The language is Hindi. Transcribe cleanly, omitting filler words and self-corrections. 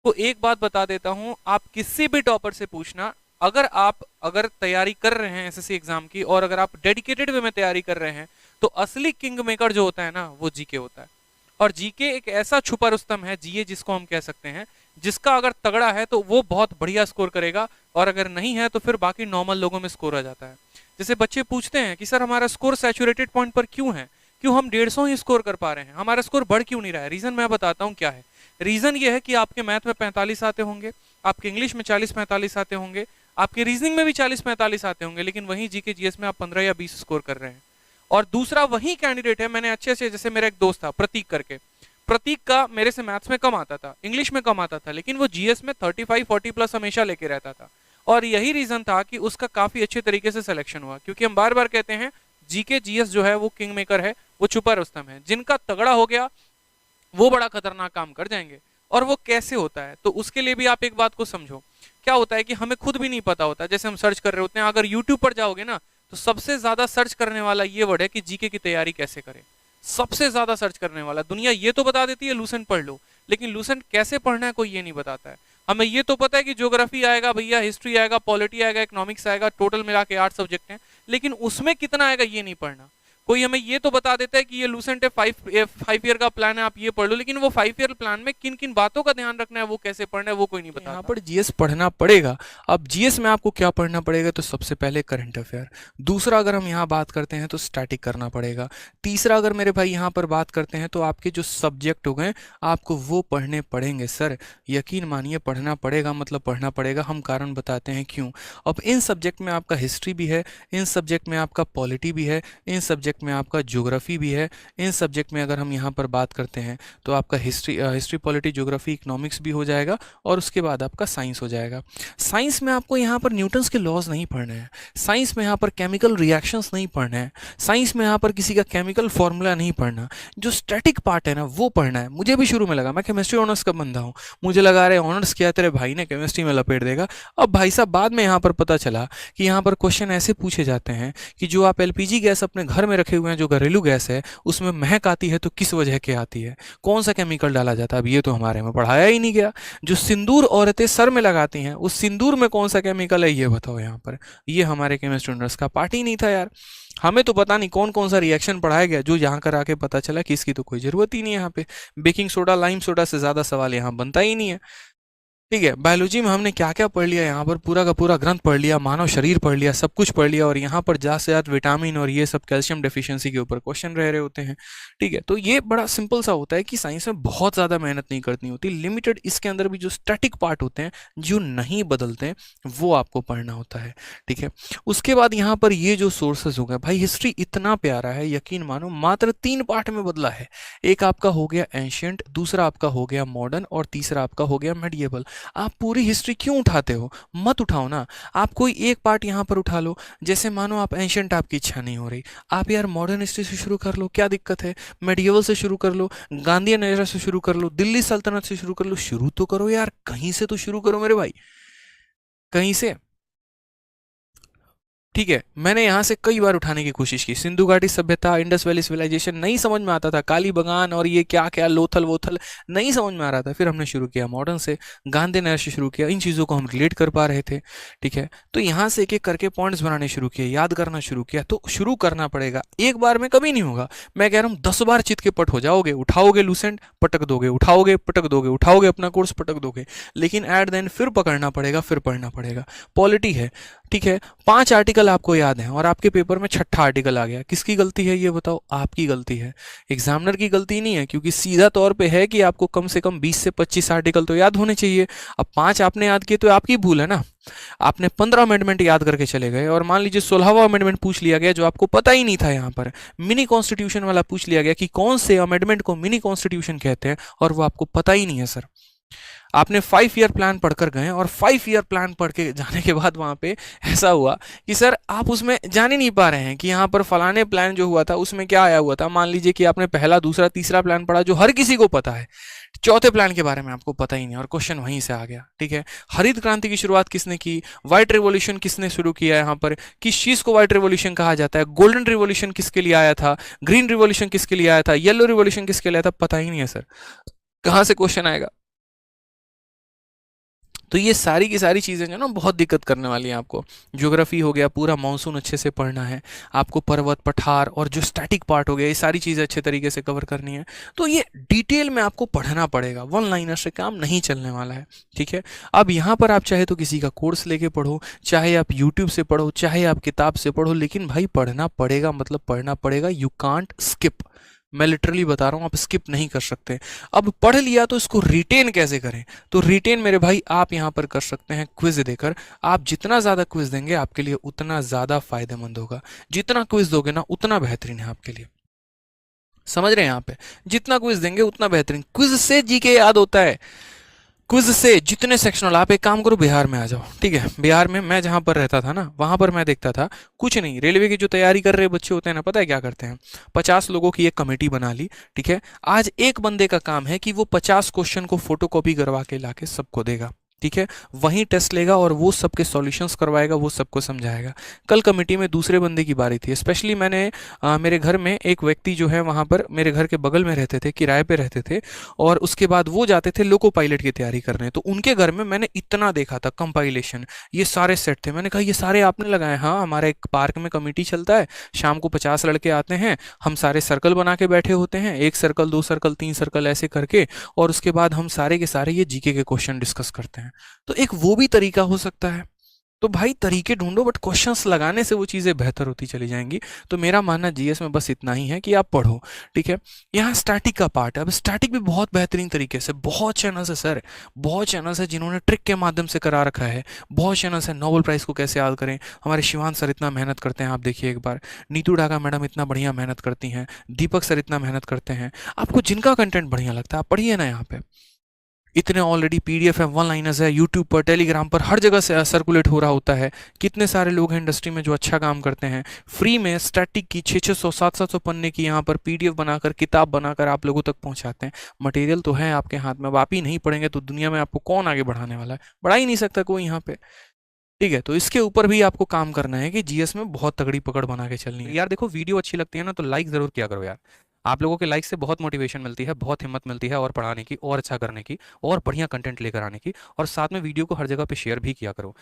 तो एक बात बता देता हूं, आप किसी भी टॉपर से पूछना, अगर तैयारी कर रहे हैं एसएससी एग्जाम की और अगर आप डेडिकेटेड वे में तैयारी कर रहे हैं, तो असली किंग मेकर जो होता है ना वो जीके होता है। और जीके एक ऐसा छुपा रुस्तम है, जीए जिसको हम कह सकते हैं, जिसका अगर तगड़ा है तो वो बहुत बढ़िया स्कोर करेगा, और अगर नहीं है तो फिर बाकी नॉर्मल लोगों में स्कोर आ जाता है। जैसे बच्चे पूछते हैं कि सर हमारा स्कोर सैचुरेटेड पॉइंट पर क्यों है, क्यों हम 150 ही स्कोर कर पा रहे हैं, हमारा स्कोर बढ़ क्यों नहीं रहा है। रीजन मैं बताता हूँ क्या है। रीजन ये है कि आपके मैथ में 45 आते होंगे, आपके इंग्लिश में 40-45 आते होंगे, आपके रीजनिंग में भी 40-45 आते होंगे, लेकिन वहीं जीके जीएस में आप 15 या 20 स्कोर कर रहे हैं। और दूसरा वही कैंडिडेट है, मैंने अच्छे से, जैसे मेरा एक दोस्त था प्रतीक करके, प्रतीक का मेरे से मैथ्स में कम आता था, इंग्लिश में कम आता था, लेकिन वो जीएस में 35-40 प्लस हमेशा लेके रहता था। और यही रीजन था कि उसका काफी अच्छे तरीके से सिलेक्शन हुआ, क्योंकि हम बार बार कहते हैं जीके जीएस जो है वो किंग मेकर है, वो छुपा रुस्तम है। जिनका तगड़ा हो गया वो बड़ा खतरनाक काम कर जाएंगे। और वो कैसे होता है, तो उसके लिए भी आप एक बात को समझो। क्या होता है कि हमें खुद भी नहीं पता होता, जैसे हम सर्च कर रहे होते हैं, अगर यूट्यूब पर जाओगे ना तो सबसे ज्यादा सर्च करने वाला ये वर्ड है कि जीके की तैयारी कैसे करें। सबसे ज्यादा सर्च करने वाला, दुनिया ये तो बता देती है लूसेंट पढ़ लो, लेकिन लूसेंट कैसे पढ़ना है कोई ये नहीं बताता है। हमें ये तो पता है कि ज्योग्राफी आएगा भैया, हिस्ट्री आएगा, पॉलिटी आएगा, इकोनॉमिक्स आएगा, टोटल मिला के 8 सब्जेक्ट हैं, लेकिन उसमें कितना आएगा ये नहीं पढ़ना। कोई हमें ये तो बता देता है कि ये लूसेंट है, 5 ईयर का प्लान है, आप ये पढ़ लो, लेकिन वो 5 ईयर प्लान में किन किन बातों का ध्यान रखना है, वो कैसे पढ़ना है, वो कोई नहीं तो यहाँ बताता। पर जीएस पढ़ना पड़ेगा। अब जीएस में आपको क्या पढ़ना पड़ेगा, तो सबसे पहले करंट अफेयर। दूसरा अगर हम यहाँ बात करते हैं तो स्टैटिक करना पड़ेगा। तीसरा अगर मेरे भाई यहाँ पर बात करते हैं तो आपके जो सब्जेक्ट हो गए आपको वो पढ़ने पड़ेंगे सर। यकीन मानिए पढ़ना पड़ेगा, मतलब पढ़ना पड़ेगा। हम कारण बताते हैं क्यों। अब इन सब्जेक्ट में आपका हिस्ट्री भी है, इन सब्जेक्ट में आपका पॉलिटी भी है, इन सब्जेक्ट में आपका ज्योग्राफी भी है, इन सब्जेक्ट में अगर हम यहाँ पर बात करते हैं तो आपका हिस्ट्री पॉलिटी ज्योग्राफी इकोनॉमिक्स भी हो जाएगा, और उसके बाद आपका साइंस हो जाएगा। साइंस में आपको यहाँ पर न्यूटन्स के लॉज नहीं पढ़ने हैं, साइंस में यहाँ पर केमिकल रिएक्शंस नहीं पढ़ने हैं, साइंस में यहाँ पर किसी का केमिकल फॉर्मूला नहीं पढ़ना। जो स्टैटिक पार्ट है ना वो पढ़ना है। मुझे भी शुरू में लगा, मैं केमिस्ट्री ऑनर्स का बंदा हूँ, मुझे लगा रहे ऑनर्स किया तेरे भाई ने केमिस्ट्री में लपेट देगा। अब भाई साहब बाद में यहाँ पर पता चला कि यहाँ पर क्वेश्चन ऐसे पूछे जाते हैं कि जो आप एलपीजी गैस अपने घर में रखे हुए हैं, जो घरेलू गैस है, उसमें महक आती है तो किस वजह के आती है, कौन सा केमिकल डाला जाता है। अब ये तो हमारे में पढ़ाया ही नहीं गया। जो सिंदूर औरतें सर में लगाती हैं उस सिंदूर में कौन सा केमिकल है ये बताओ यहाँ पर। ये हमारे केमिस्ट्री ऑनर्स का पार्ट ही नहीं था यार। हमें तो पता नहीं कौन कौन सा रिएक्शन पढ़ाया गया, जो यहाँ कर आके पता चला कि इसकी तो कोई जरूरत ही नहीं है। यहाँ पे बेकिंग सोडा लाइम सोडा से ज्यादा सवाल यहाँ बनता ही नहीं है। ठीक है, बायोलॉजी में हमने क्या क्या पढ़ लिया, यहाँ पर पूरा का पूरा ग्रंथ पढ़ लिया, मानव शरीर पढ़ लिया, सब कुछ पढ़ लिया, और यहाँ पर ज्यादा से ज्यादा विटामिन और ये सब कैल्शियम डेफिशिएंसी के ऊपर क्वेश्चन रह रहे होते हैं। ठीक है, तो ये बड़ा सिंपल सा होता है कि साइंस में बहुत ज़्यादा मेहनत नहीं करनी होती, लिमिटेड इसके अंदर भी जो स्टैटिक पार्ट होते हैं जो नहीं बदलते वो आपको पढ़ना होता है। ठीक है, उसके बाद यहाँ पर ये जो सोर्सेज हो गए भाई, हिस्ट्री इतना प्यारा है, यकीन मानो मात्र 3 पार्ट में बदला है। एक आपका हो गया एंशियंट, दूसरा आपका हो गया मॉडर्न, और तीसरा आपका हो गया मेडिएवल। आप पूरी हिस्ट्री क्यों उठाते हो, मत उठाओ ना। आप कोई एक पार्ट यहाँ पर उठा लो। जैसे मानो आप एंशियंट, आपकी इच्छा नहीं हो रही, आप यार मॉडर्न हिस्ट्री से शुरू कर लो, क्या दिक्कत है। मेडिएवल से शुरू कर लो, गांधीयन एरा से शुरू कर लो, दिल्ली सल्तनत से शुरू कर लो। शुरू तो करो यार, कहीं से तो शुरू करो मेरे भाई, कहीं से। ठीक है, मैंने यहाँ से कई बार उठाने की कोशिश की, सिंधु घाटी सभ्यता, इंडस वैली सिविलाइजेशन, नहीं समझ में आता था, काली बगान और ये क्या क्या लोथल वोथल नहीं समझ में आ रहा था। फिर हमने शुरू किया मॉडर्न से, गांधी नगर से शुरू किया, इन चीज़ों को हम रिलेट कर पा रहे थे। ठीक है, तो यहाँ से एक एक करके पॉइंट्स बनाने शुरू किए, याद करना शुरू किया। तो शुरू करना पड़ेगा, एक बार में कभी नहीं होगा। मैं कह रहा हूँ 10 बार चित के पट हो जाओगे, उठाओगे लूसेंट पटक दोगे, उठाओगे पटक दोगे, उठाओगे अपना कोर्स पटक दोगे, लेकिन एट द एंड फिर पकड़ना पड़ेगा, फिर पढ़ना पड़ेगा। पॉलिटी है, ठीक है, 5 आर्टिकल आपको याद हैं और आपके पेपर में छठा आर्टिकल आ गया, किसकी गलती है ये बताओ। आपकी गलती है, एग्जामिनर की गलती नहीं है, क्योंकि सीधा तौर पे है कि आपको कम से कम 20 से 25 आर्टिकल तो याद होने चाहिए। अब 5 आपने याद किए तो आपकी भूल है ना। आपने 15 अमेंडमेंट याद करके चले गए, और मान लीजिए 16वां अमेंडमेंट पूछ लिया गया जो आपको पता ही नहीं था। यहाँ पर मिनी कॉन्स्टिट्यूशन वाला पूछ लिया गया कि कौन से अमेंडमेंट को मिनी कॉन्स्टिट्यूशन कहते हैं, और वो आपको पता ही नहीं है सर। आपने 5 ईयर प्लान पढ़कर गए, और 5 ईयर प्लान पढ़ के जाने के बाद वहां पे ऐसा हुआ कि सर आप उसमें जान ही नहीं पा रहे हैं कि यहाँ पर फलाने प्लान जो हुआ था उसमें क्या आया हुआ था। मान लीजिए कि आपने पहला दूसरा तीसरा प्लान पढ़ा जो हर किसी को पता है, चौथे प्लान के बारे में आपको पता ही नहीं, और क्वेश्चन वहीं से आ गया। ठीक है, हरित क्रांति की शुरुआत किसने की, व्हाइट रिवॉल्यूशन किसने शुरू किया, यहाँ पर किस चीज को व्हाइट रिवॉल्यूशन कहा जाता है, गोल्डन रिवॉल्यूशन किसके लिए आया था, ग्रीन रिवॉल्यूशन किसके लिए आया था, येलो रिवॉल्यूशन किसके लिए आया था, पता ही नहीं है सर। कहाँ से क्वेश्चन आएगा। तो ये सारी की सारी चीज़ें जो है ना बहुत दिक्कत करने वाली हैं आपको। ज्योग्राफी हो गया, पूरा मानसून अच्छे से पढ़ना है आपको, पर्वत पठार और जो स्टैटिक पार्ट हो गया, ये सारी चीज़ें अच्छे तरीके से कवर करनी है। तो ये डिटेल में आपको पढ़ना पड़ेगा, वन लाइनर से काम नहीं चलने वाला है। ठीक है, अब यहाँ पर आप चाहे तो किसी का कोर्स लेके पढ़ो, चाहे आप यूट्यूब से पढ़ो, चाहे आप किताब से पढ़ो, लेकिन भाई पढ़ना पड़ेगा, मतलब पढ़ना पड़ेगा। You can't skip. मैं लिटरली बता रहा हूँ, आप स्किप नहीं कर सकते। अब पढ़ लिया तो इसको रिटेन कैसे करें? तो रिटेन मेरे भाई आप यहाँ पर कर सकते हैं क्विज देकर। आप जितना ज़्यादा क्विज देंगे आपके लिए उतना ज़्यादा फायदेमंद होगा। जितना क्विज दोगे ना उतना बेहतरीन है आपके लिए। समझ रहे हैं यहाँ पे? जितना क्विज देंगे उतना बेहतरीन। क्विज से जीके याद होता है। क्विज से जितने सेक्शनल, आप एक काम करो बिहार में आ जाओ। ठीक है, बिहार में मैं जहां पर रहता था ना, वहां पर मैं देखता था कुछ नहीं, रेलवे की जो तैयारी कर रहे बच्चे होते हैं ना, पता है क्या करते हैं? 50 लोगों की एक कमेटी बना ली। ठीक है, आज एक बंदे का काम है कि वो 50 क्वेश्चन को फोटोकॉपी करवा के लाके सबको देगा। ठीक है, वहीं टेस्ट लेगा और वो सबके सॉल्यूशंस करवाएगा, वो सबको समझाएगा। कल कमेटी में दूसरे बंदे की बारी थी। स्पेशली मैंने मेरे घर में एक व्यक्ति जो है वहाँ पर मेरे घर के बगल में रहते थे, किराए पे रहते थे, और उसके बाद वो जाते थे लोको पायलट की तैयारी करने। तो उनके घर में मैंने इतना देखा था कंपाइलेशन, ये सारे सेट थे। मैंने कहा ये सारे आपने लगाए? हाँ, हमारा एक पार्क में कमेटी चलता है, शाम को 50 लड़के आते हैं, हम सारे सर्कल बना के बैठे होते हैं, 1 सर्कल 2 सर्कल 3 सर्कल ऐसे करके, और उसके बाद हम सारे के सारे ये जीके के क्वेश्चन डिस्कस करते हैं। तो एक वो भी तरीका हो सकता है। तो भाई तरीके ढूंढो, बट क्वेश्चंस लगाने से वो चीज़ें बेहतर होती चली जाएंगी। तो मेरा मानना जीएस में बस इतना ही है कि आप पढ़ो। ठीक है, यहाँ स्टैटिक का पार्ट है। अब स्टैटिक भी बहुत बेहतरीन तरीके से, बहुत चैनल्स है सर, बहुत चैनल्स है जिन्होंने ट्रिक के माध्यम से करा रखा है। बहुत चैनल्स है, नोबेल प्राइज़ को कैसे याद करें, हमारे शिवान सर इतना मेहनत करते हैं, आप देखिए एक बार। नीतू ढाका मैडम इतना बढ़िया मेहनत करती हैं, दीपक सर इतना मेहनत करते हैं। आपको जिनका कंटेंट बढ़िया लगता है आप पढ़िए ना। यहाँ पे इतने ऑलरेडी पीडीएफ है, वन लाइनर्स है, यूट्यूब पर, टेलीग्राम पर, हर जगह से सर्कुलेट हो रहा होता है। कितने सारे लोग हैं इंडस्ट्री में जो अच्छा काम करते हैं। फ्री में स्टैटिक की 600 700 पन्ने की यहाँ पर पीडीएफ बनाकर, किताब बनाकर आप लोगों तक पहुंचाते हैं। मटेरियल तो है आपके हाथ में, अब आप ही नहीं पढ़ेंगे तो दुनिया में आपको कौन आगे बढ़ाने वाला है? बढ़ा ही नहीं सकता कोई यहाँ पे। ठीक है, तो इसके ऊपर भी आपको काम करना है कि जीएस में बहुत तगड़ी पकड़ बना के चलनी है। यार देखो, वीडियो अच्छी लगती है ना तो लाइक जरूर किया करो यार। आप लोगों के लाइक से बहुत मोटिवेशन मिलती है, बहुत हिम्मत मिलती है और पढ़ाने की, और अच्छा करने की, और बढ़िया कंटेंट लेकर आने की। और साथ में वीडियो को हर जगह पे शेयर भी किया करो।